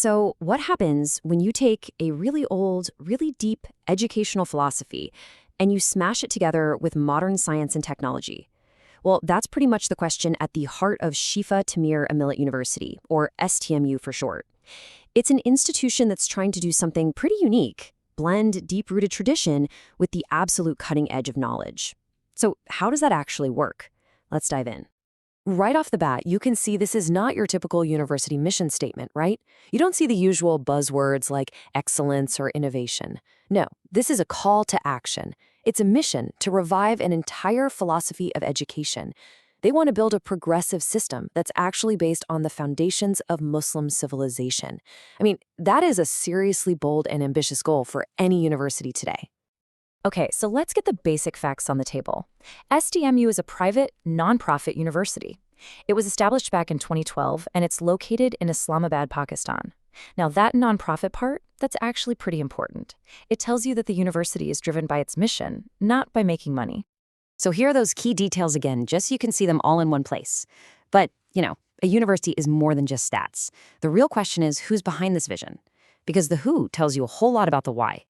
So, what happens when you take a really old, really deep educational philosophy and you smash it together with modern science and technology? Well, that's pretty much the question at the heart of Shifa Tameer-e-Millat University, or STMU for short. It's an institution that's trying to do something pretty unique, blend deep-rooted tradition with the absolute cutting edge of knowledge. So, how does that actually work? Let's dive in. Right off the bat, you can see this is not your typical university mission statement, right? You don't see the usual buzzwords like excellence or innovation. No, this is a call to action. It's a mission to revive an entire philosophy of education. They want to build a progressive system that's actually based on the foundations of Muslim civilization. I mean, that is a seriously bold and ambitious goal for any university today. Okay, so let's get the basic facts on the table. STMU is a private, nonprofit university. It was established back in 2012, and it's located in Islamabad, Pakistan. Now, that nonprofit part, that's actually pretty important. It tells you that the university is driven by its mission, not by making money. So here are those key details again, just so you can see them all in one place. But, a university is more than just stats. The real question is who's behind this vision? Because the who tells you a whole lot about the why.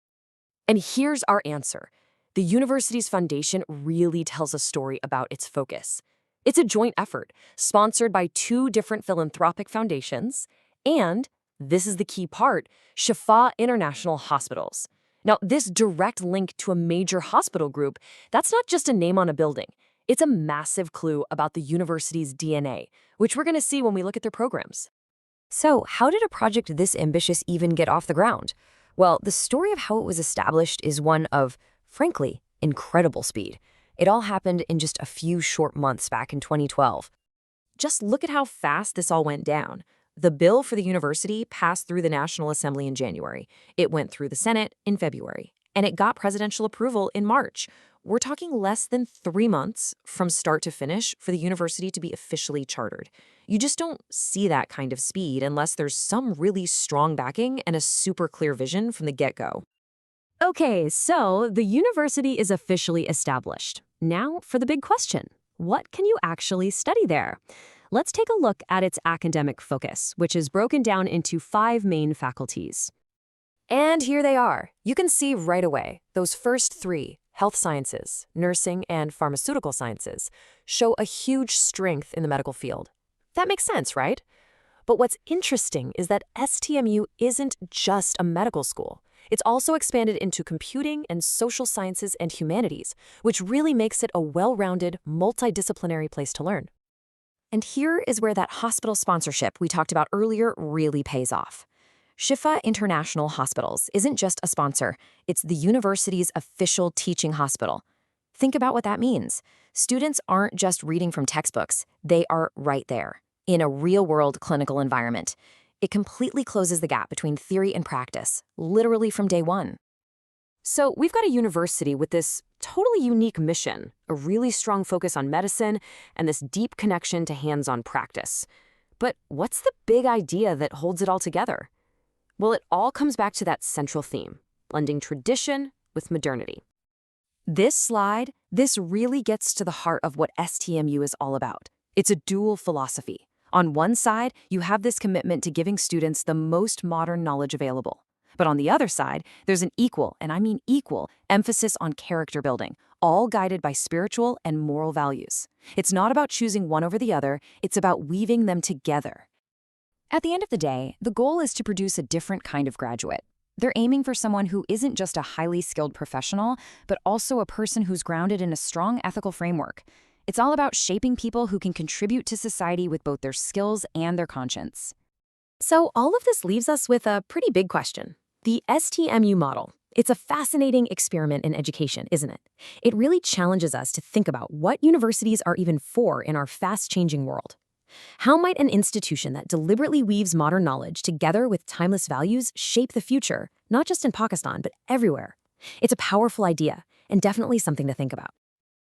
And here's our answer. The university's foundation really tells a story about its focus. It's a joint effort, sponsored by two different philanthropic foundations, and, this is the key part, Shifa International Hospitals. Now, this direct link to a major hospital group, that's not just a name on a building. It's a massive clue about the university's DNA, which we're going to see when we look at their programs. So, how did a project this ambitious even get off the ground? Well, the story of how it was established is one of, frankly, incredible speed. It all happened in just a few short months back in 2012. Just look at how fast this all went down. The bill for the university passed through the National Assembly in January. It went through the Senate in February, and it got presidential approval in March. We're talking less than 3 months from start to finish for the university to be officially chartered. You just don't see that kind of speed unless there's some really strong backing and a super clear vision from the get-go. Okay, so the university is officially established. Now for the big question. What can you actually study there? Let's take a look at its academic focus, which is broken down into 5 main faculties. And here they are. You can see right away, those first 3, health sciences, nursing, and pharmaceutical sciences, show a huge strength in the medical field. That makes sense, right? But what's interesting is that STMU isn't just a medical school. It's also expanded into computing and social sciences and humanities, which really makes it a well-rounded, multidisciplinary place to learn. And here is where that hospital sponsorship we talked about earlier really pays off. Shifa International Hospitals isn't just a sponsor, it's the university's official teaching hospital. Think about what that means. Students aren't just reading from textbooks, they are right there, in a real-world clinical environment. It completely closes the gap between theory and practice, literally from day one. So we've got a university with this totally unique mission, a really strong focus on medicine, and this deep connection to hands-on practice. But what's the big idea that holds it all together? Well, it all comes back to that central theme, blending tradition with modernity. This slide, this really gets to the heart of what STMU is all about. It's a dual philosophy. On one side, you have this commitment to giving students the most modern knowledge available. But on the other side, there's an equal, and I mean equal, emphasis on character building, all guided by spiritual and moral values. It's not about choosing one over the other, it's about weaving them together. At the end of the day, the goal is to produce a different kind of graduate. They're aiming for someone who isn't just a highly skilled professional, but also a person who's grounded in a strong ethical framework. It's all about shaping people who can contribute to society with both their skills and their conscience. So all of this leaves us with a pretty big question. The STMU model. It's a fascinating experiment in education, isn't it? It really challenges us to think about what universities are even for in our fast-changing world. How might an institution that deliberately weaves modern knowledge together with timeless values shape the future, not just in Pakistan, but everywhere? It's a powerful idea, and definitely something to think about.